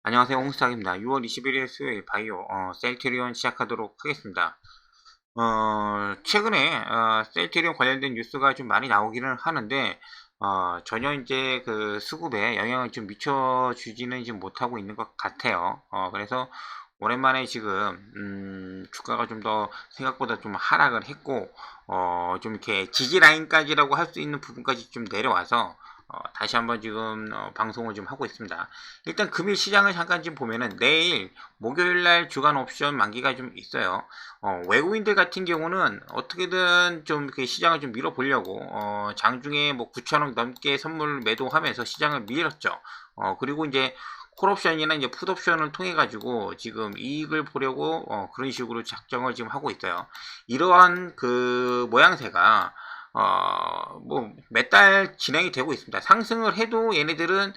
안녕하세요. 홍수탁입니다. 6월 21일 수요일 바이오 셀트리온 시작하도록 하겠습니다. 최근에 셀트리온 관련된 뉴스가 좀 많이 나오기는 하는데 전혀 이제 그 수급에 영향을 좀 미쳐주지는 지금 못하고 있는 것 같아요. 그래서 오랜만에 지금 주가가 좀 더 생각보다 좀 하락을 했고 좀 이렇게 지지 라인까지라고 할 수 있는 부분까지 좀 내려와서 다시 한번 지금 방송을 좀 하고 있습니다. 일단 금일 시장을 잠깐 좀 보면은 내일 목요일날 주간 옵션 만기가 좀 있어요. 외국인들 같은 경우는 어떻게든 좀 이렇게 시장을 좀 밀어보려고 장중에 뭐 9천억 넘게 선물 매도하면서 시장을 밀었죠. 그리고 이제 콜옵션이나 이제 풋옵션을 통해 가지고 지금 이익을 보려고 그런 식으로 작정을 지금 하고 있어요. 이러한 그 모양새가 뭐 몇 달 진행이 되고 있습니다. 상승을 해도 얘네들은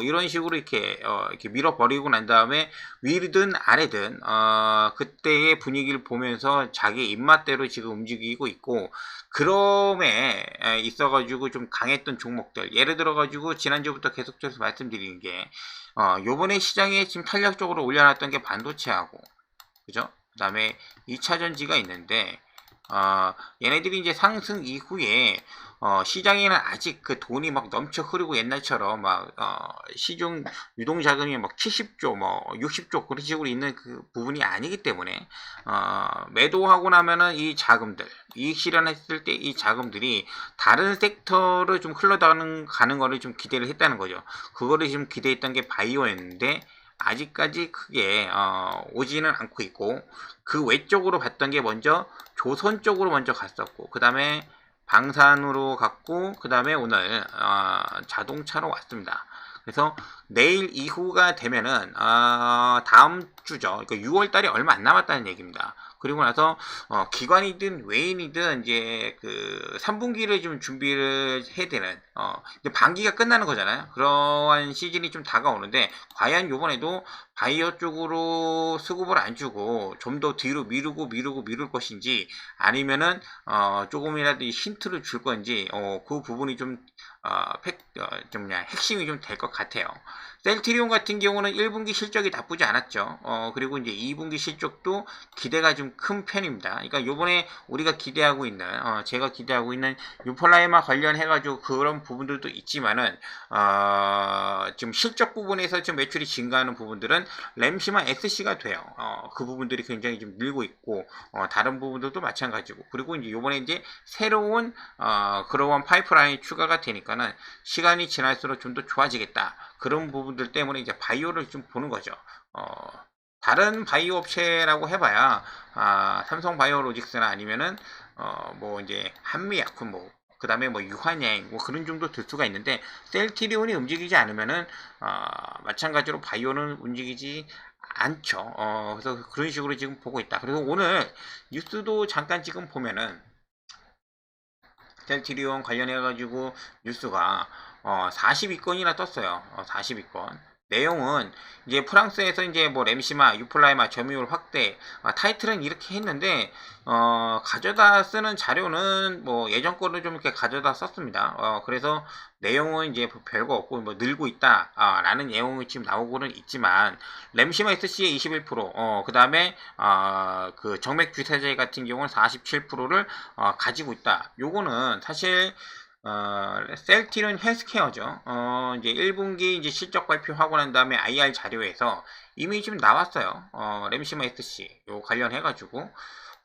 이런 식으로 이렇게 밀어버리고 난 다음에 위든 아래든 그때의 분위기를 보면서 자기 입맛대로 지금 움직이고 있고, 그럼에 있어가지고 좀 강했던 종목들, 예를 들어가지고 지난주부터 계속해서 말씀드리는 게 요번에 시장에 지금 탄력적으로 올려놨던 게 반도체하고, 그죠? 그 다음에 2차전지가 있는데 얘네들이 이제 상승 이후에 시장에는 아직 그 돈이 막 넘쳐 흐르고 옛날처럼 막 시중 유동 자금이 막 70조 뭐 60조 그런 식으로 있는 그 부분이 아니기 때문에 매도하고 나면은 이 자금들, 이익 실현했을 때 이 자금들이 다른 섹터를 좀 흘러가는 가는 거를 좀 기대를 했다는 거죠. 그거를 지금 기대했던 게 바이오였는데 아직까지 크게 오지는 않고 있고, 그 외쪽으로 봤던 게 먼저 조선 쪽으로 먼저 갔었고, 그 다음에 방산으로 갔고, 그 다음에 오늘 자동차로 왔습니다. 그래서 내일 이후가 되면은 다음 주죠. 그러니까 6월 달이 얼마 안 남았다는 얘기입니다. 그리고 나서 기관이든 외인이든 이제 그 3분기를 좀 준비를 해야 되는 이제 반기가 끝나는 거잖아요. 그러한 시즌이 좀 다가오는데 과연 요번에도 바이오 쪽으로 수급을 안 주고 좀 더 뒤로 미룰 것인지, 아니면은 조금이라도 힌트를 줄 건지 그 부분이 좀 핵심이 좀 될 것 같아요. 셀트리온 같은 경우는 1분기 실적이 나쁘지 않았죠. 그리고 이제 2분기 실적도 기대가 좀 큰 편입니다. 그러니까 요번에 우리가 기대하고 있는, 제가 기대하고 있는 유폴라이마 관련해가지고 그런 부분들도 있지만은, 지금 실적 부분에서 좀 매출이 증가하는 부분들은 램시마 SC가 돼요. 그 부분들이 굉장히 좀 밀고 있고, 다른 부분들도 마찬가지고, 그리고 이제 요번에 이제 새로운, 그러한 파이프라인이 추가가 되니까는 시간이 지날수록 좀 더 좋아지겠다. 그런 부분들 때문에 이제 바이오를 좀 보는 거죠. 다른 바이오 업체라고 해봐야 삼성 바이오로직스나 아니면은 뭐 이제 한미약품 뭐 그 다음에 뭐 유한양 뭐 그런 정도 들 수가 있는데, 셀트리온이 움직이지 않으면은 마찬가지로 바이오는 움직이지 않죠. 그래서 그런 식으로 지금 보고 있다. 그래서 오늘 뉴스도 잠깐 지금 보면은 셀트리온 관련해가지고 뉴스가 42건이나 떴어요. 42건. 내용은 이제 프랑스에서 이제 뭐 램시마, 유플라이마 점유율 확대, 타이틀은 이렇게 했는데 가져다 쓰는 자료는 뭐 예전 거를 좀 이렇게 가져다 썼습니다. 그래서 내용은 이제 별거 없고 뭐 늘고 있다 라는 내용이 지금 나오고는 있지만, 램시마 SC의 21%, 그 다음에 그 정맥 주사제 같은 경우는 47%를 가지고 있다. 요거는 사실 셀트리온 헬스케어죠. 이제 1분기 이제 실적 발표하고 난 다음에 IR 자료에서 이미 좀 나왔어요. 램시마 SC 요 관련해가지고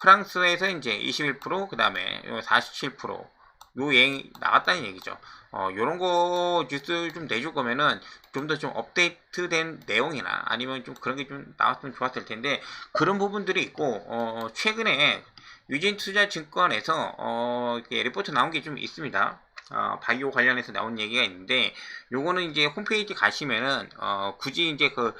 프랑스에서 이제 21%, 그 다음에 47%, 요 얘기 나왔다는 얘기죠. 요런 거 뉴스 좀 내줄 거면은 좀 더 좀 업데이트된 내용이나 아니면 좀 그런 게 좀 나왔으면 좋았을 텐데, 그런 부분들이 있고, 최근에 유진투자증권에서 리포트 나온 게 좀 있습니다. 바이오 관련해서 나온 얘기가 있는데, 요거는 이제 홈페이지 가시면은 굳이 이제 그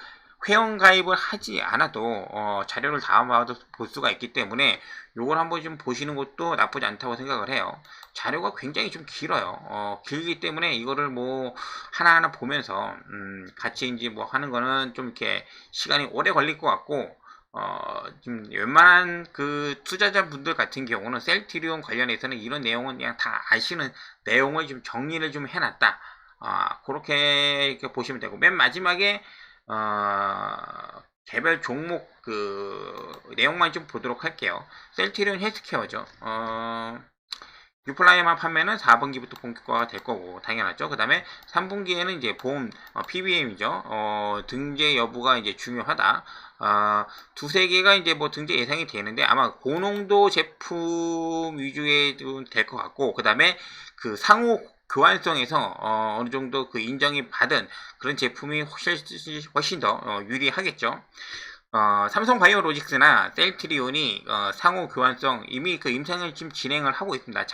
회원 가입을 하지 않아도 자료를 다운받아 볼 수가 있기 때문에 요걸 한번 좀 보시는 것도 나쁘지 않다고 생각을 해요. 자료가 굉장히 좀 길어요. 길기 때문에 이거를 뭐 하나하나 보면서 같이 이제 뭐 하는 거는 좀 이렇게 시간이 오래 걸릴 것 같고, 좀 웬만한 그 투자자분들 같은 경우는 셀트리온 관련해서는 이런 내용은 그냥 다 아시는 내용을 좀 정리를 좀 해놨다. 그렇게 이렇게 보시면 되고, 맨 마지막에 개별 종목 내용만 좀 보도록 할게요. 셀트리온 헬스케어죠. 유플라이만 판매는 4분기부터 본격화가 될 거고 당연하죠. 그 다음에 3분기에는 이제 보험 PBM이죠. 등재 여부가 이제 중요하다. 두세 개가 이제 뭐 등재 예상이 되는데 아마 고농도 제품 위주의 될 것 같고, 그 다음에 그 상호 교환성에서 어느 정도 그 인정이 받은 그런 제품이 훨씬 더 유리하겠죠. 삼성바이오로직스나 셀트리온이 상호 교환성 이미 그 임상을 지금 진행을 하고 있습니다.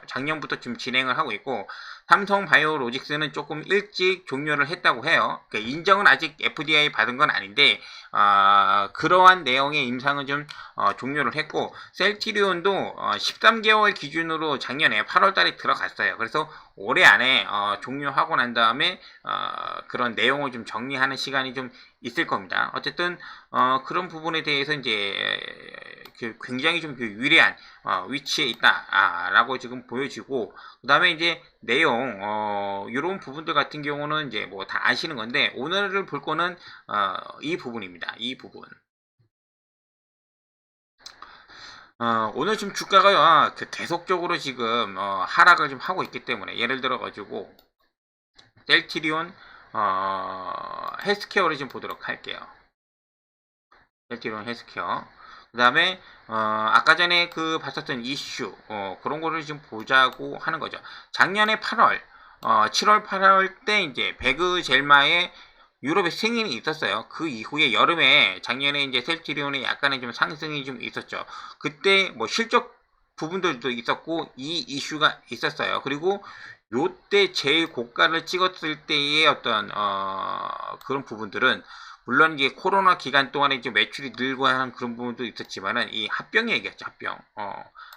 작년부터 지금 진행을 하고 있고, 삼성바이오로직스는 조금 일찍 종료를 했다고 해요. 그러니까 인정은 아직 FDI 받은 건 아닌데 그러한 내용의 임상은 좀 종료를 했고, 셀트리온도 13개월 기준으로 작년에 8월달에 들어갔어요. 그래서 올해 안에 종료하고 난 다음에 그런 내용을 좀 정리하는 시간이 좀 있을 겁니다. 어쨌든 그런 부분에 대해서 이제 굉장히 좀 유리한 위치에 있다라고 지금 보여지고, 그 다음에 이제 내용 이런 부분들 같은 경우는 이제 뭐 다 아시는 건데, 오늘 볼 거는 이 부분입니다. 이 부분. 오늘 지금 주가가 계속적으로 지금 하락을 좀 하고 있기 때문에, 예를 들어 가지고 셀트리온 헬스케어를 좀 보도록 할게요. 셀트리온 헬스케어. 그 다음에 아까 전에 봤었던 이슈 그런 거를 좀 보자고 하는 거죠. 작년에 8월 7월 8월 때 이제 베그젤마의 유럽의 승인이 있었어요. 그 이후에 여름에 작년에 이제 셀트리온의 약간의 좀 상승이 좀 있었죠. 그때 뭐 실적 부분들도 있었고 이 이슈가 있었어요. 그리고 요때 제일 고가를 찍었을 때의 어떤 그런 부분들은, 물론 이게 코로나 기간 동안에 이제 매출이 늘고 하는 그런 부분도 있었지만은 이 합병 얘기였죠.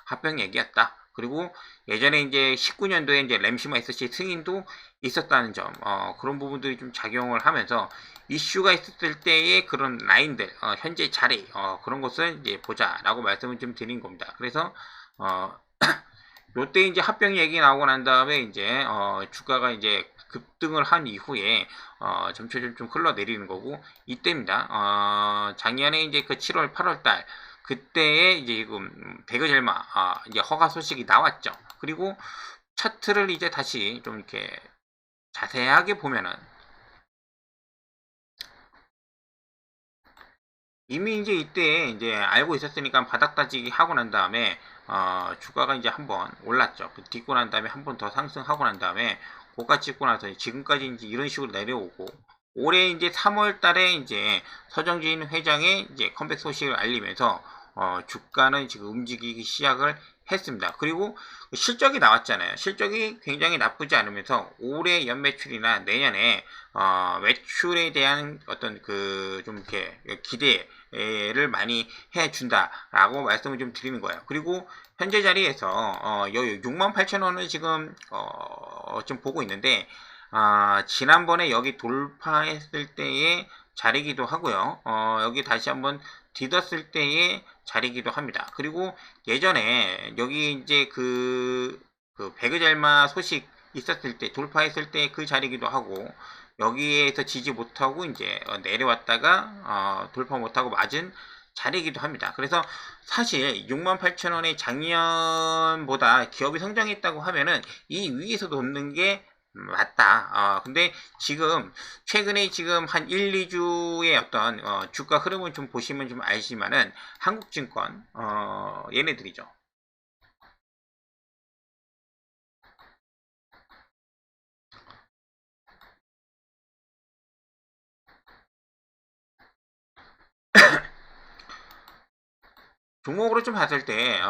합병 얘기였다. 그리고 예전에 이제 19년도에 이제 램시마 SC 승인도 있었다는 점, 그런 부분들이 좀 작용을 하면서 이슈가 있었을 때의 그런 라인들, 현재 자리, 그런 것을 이제 보자라고 말씀을 좀 드린 겁니다. 그래서 요때 이제 합병 얘기 나오고 난 다음에 이제 주가가 이제 급등을 한 이후에 점차적으로 좀 흘러내리는 거고, 이때입니다. 작년에 이제 그 7월 8월 달 그때에 이제 지금 베그젤마 이제 허가 소식이 나왔죠. 그리고 차트를 이제 다시 좀 이렇게 자세하게 보면은 이미 이제 이때 이제 알고 있었으니까 바닥 다지기 하고 난 다음에 주가가 이제 한번 올랐죠. 딛고 난 다음에 한 번 더 상승하고 난 다음에 고가 찍고 나서 지금까지 이제 이런 식으로 내려오고, 올해 이제 3월 달에 이제 서정진 회장의 이제 컴백 소식을 알리면서 주가는 지금 움직이기 시작을 했습니다. 그리고 실적이 나왔잖아요. 실적이 굉장히 나쁘지 않으면서 올해 연매출이나 내년에 매출에 대한 어떤 좀 이렇게 기대를 많이 해준다라고 말씀을 좀 드리는 거예요. 그리고 현재 자리에서 68,000원을 지금 좀 보고 있는데, 지난번에 여기 돌파했을 때의 자리기도 하고요. 여기 다시 한번 뒤졌을 때의 자리기도 합니다. 그리고 예전에 여기 이제 베그젤마 소식 있었을 때 돌파했을 때 그 자리기도 하고, 여기에서 지지 못하고 이제 내려왔다가 돌파 못하고 맞은 자리이기도 합니다. 그래서 사실 68,000원의 작년보다 기업이 성장했다고 하면은 이 위에서 놓는 게 맞다. 근데 지금 최근에 지금 한 1, 2주의 어떤 주가 흐름을 좀 보시면 좀 알지만은 한국증권 얘네들이죠. 종목으로 좀 봤을 때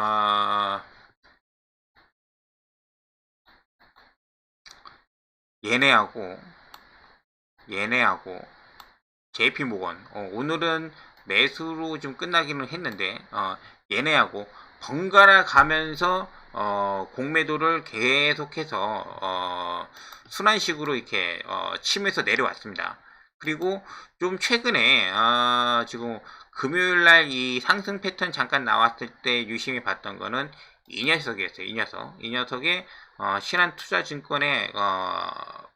얘네하고 JP모건 오늘은 매수로 좀 끝나기는 했는데 얘네하고 번갈아 가면서 공매도를 계속해서 순환식으로 이렇게 치면서 내려왔습니다. 그리고 좀 최근에 지금 금요일날 이 상승 패턴 잠깐 나왔을 때 유심히 봤던 거는 이 녀석이었어요. 이 녀석의 신한투자증권의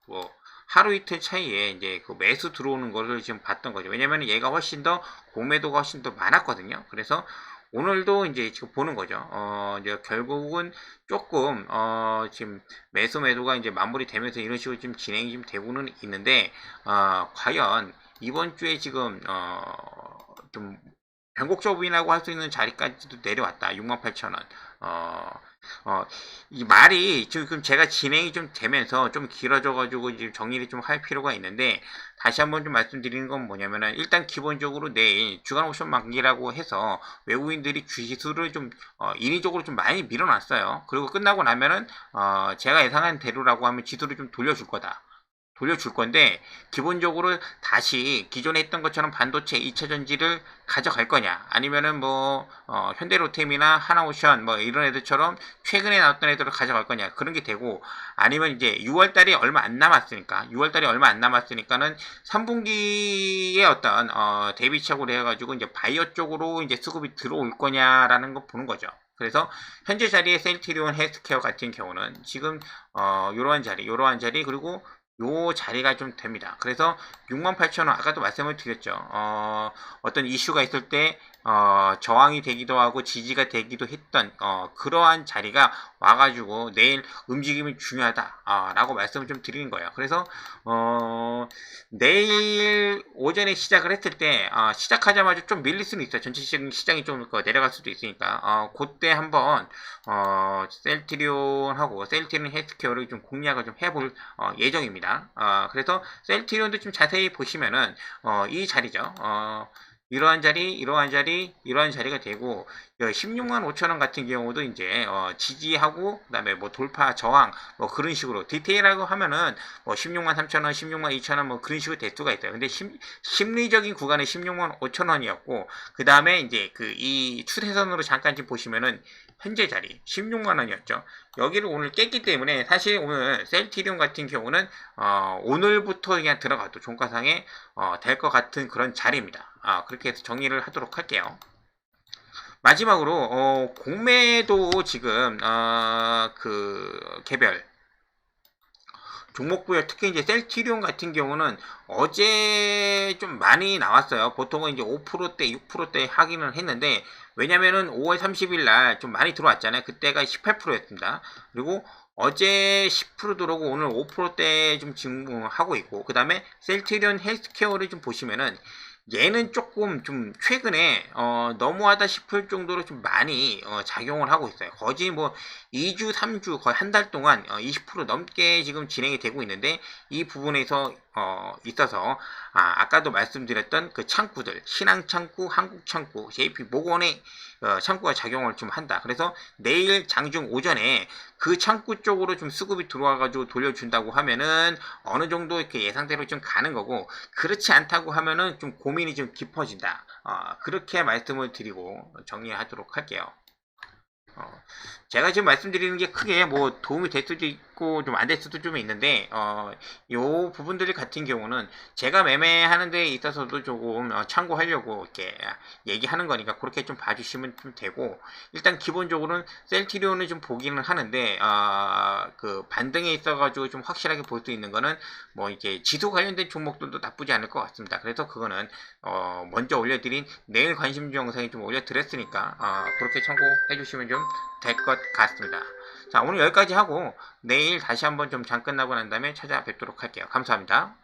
뭐 하루 이틀 차이에 이제 그 매수 들어오는 거를 지금 봤던 거죠. 왜냐면 얘가 훨씬 더 공매도가 훨씬 더 많았거든요. 그래서 오늘도 이제 지금 보는 거죠. 이제 결국은 조금, 지금 매도가 이제 마무리되면서 이런 식으로 좀 진행이 좀 되고는 있는데, 과연 이번 주에 지금, 좀 변곡점이라고 할 수 있는 자리까지도 내려왔다. 68,000원. 이 말이 지금 제가 진행이 좀 되면서 좀 길어져가지고 이제 정리를 좀 할 필요가 있는데, 다시 한번 좀 말씀드리는 건 뭐냐면은, 일단 기본적으로 내일 주간 옵션 만기라고 해서 외국인들이 지수를 좀, 인위적으로 좀 많이 밀어놨어요. 그리고 끝나고 나면은, 제가 예상한 대로라고 하면 지수를 좀 돌려줄 거다. 돌려줄 건데, 기본적으로 다시 기존에 했던 것처럼 반도체 2차 전지를 가져갈 거냐, 아니면은 뭐 현대로템이나 하나오션 뭐 이런 애들처럼 최근에 나왔던 애들을 가져갈 거냐, 그런 게 되고, 아니면 이제 6월달이 얼마 안 남았으니까, 6월달이 얼마 안 남았으니까는 3분기에 어떤 대비착오를 해가지고 이제 바이오 쪽으로 이제 수급이 들어올 거냐라는 거 보는 거죠. 그래서 현재 자리에 셀트리온 헬스케어 같은 경우는 지금 요러한 자리, 그리고 요 자리가 좀 됩니다. 그래서 68,000원, 아까도 말씀을 드렸죠. 어떤 이슈가 있을 때 저항이 되기도 하고 지지가 되기도 했던 그러한 자리가 와가지고 내일 움직임이 중요하다 라고 말씀을 좀 드리는 거예요. 그래서 내일 오전에 시작을 했을 때 시작하자마자 좀 밀릴 수는 있어요. 전체적인 시장이 좀 내려갈 수도 있으니까 그때 한번 셀트리온 헬스케어를 좀 공략을 좀 해볼 예정입니다. 그래서 셀트리온도 좀 자세히 보시면은 이 자리죠. 이러한 자리가 되고, 16만 5천원 같은 경우도 이제 지지하고 그다음에 뭐 돌파 저항 뭐 그런 식으로 디테일하고 하면은 뭐 16만 3천원, 16만 2천원 뭐 그런 식으로 될 수가 있어요. 근데 심리적인 구간이 16만 5천원이었고, 그 다음에 이제 그 이 추세선으로 잠깐 좀 보시면은 현재 자리 16만원이었죠. 여기를 오늘 깼기 때문에 사실 오늘 셀트리온 같은 경우는 오늘부터 그냥 들어가도 종가상에 될 것 같은 그런 자리입니다. 그렇게 해서 정리를 하도록 할게요. 마지막으로 공매도 지금 그 개별 종목부에 특히 이제 셀트리온 같은 경우는 어제 좀 많이 나왔어요. 보통은 이제 5%대, 6%대 하기는 했는데, 왜냐면은 5월 30일 날 좀 많이 들어왔잖아요. 그때가 18%였습니다. 그리고 어제 10% 들어오고 오늘 5%대 좀 증하고 있고, 그 다음에 셀트리온 헬스케어를 좀 보시면은 얘는 조금 좀 최근에 너무하다 싶을 정도로 좀 많이 작용을 하고 있어요. 거의 뭐 2주, 3주, 거의 한 달 동안 20% 넘게 지금 진행이 되고 있는데, 이 부분에서 있어서 아까도 말씀드렸던 그 창구들, 신흥 창구, 한국 창구, JP 모건의 창구가 작용을 좀 한다. 그래서 내일 장중 오전에 그 창구 쪽으로 좀 수급이 들어와가지고 돌려준다고 하면은 어느 정도 이렇게 예상대로 좀 가는 거고, 그렇지 않다고 하면은 좀 고민이 좀 깊어진다. 그렇게 말씀을 드리고 정리하도록 할게요. 제가 지금 말씀드리는 게 크게 뭐 도움이 될 수도 있고 좀 안 될 수도 좀 있는데, 요 부분들 같은 경우는 제가 매매하는 데 있어서도 조금 참고하려고 이렇게 얘기하는 거니까 그렇게 좀 봐주시면 좀 되고, 일단 기본적으로는 셀트리온을 좀 보기는 하는데, 그 반등에 있어가지고 좀 확실하게 볼 수 있는 거는 뭐 이제 지수 관련된 종목들도 나쁘지 않을 것 같습니다. 그래서 그거는 먼저 올려드린 내일 관심주 영상에 좀 올려드렸으니까 그렇게 참고해 주시면 좀 될 것 같습니다. 자, 오늘 여기까지 하고 내일 다시 한번 좀 장 끝나고 난 다음에 찾아뵙도록 할게요. 감사합니다.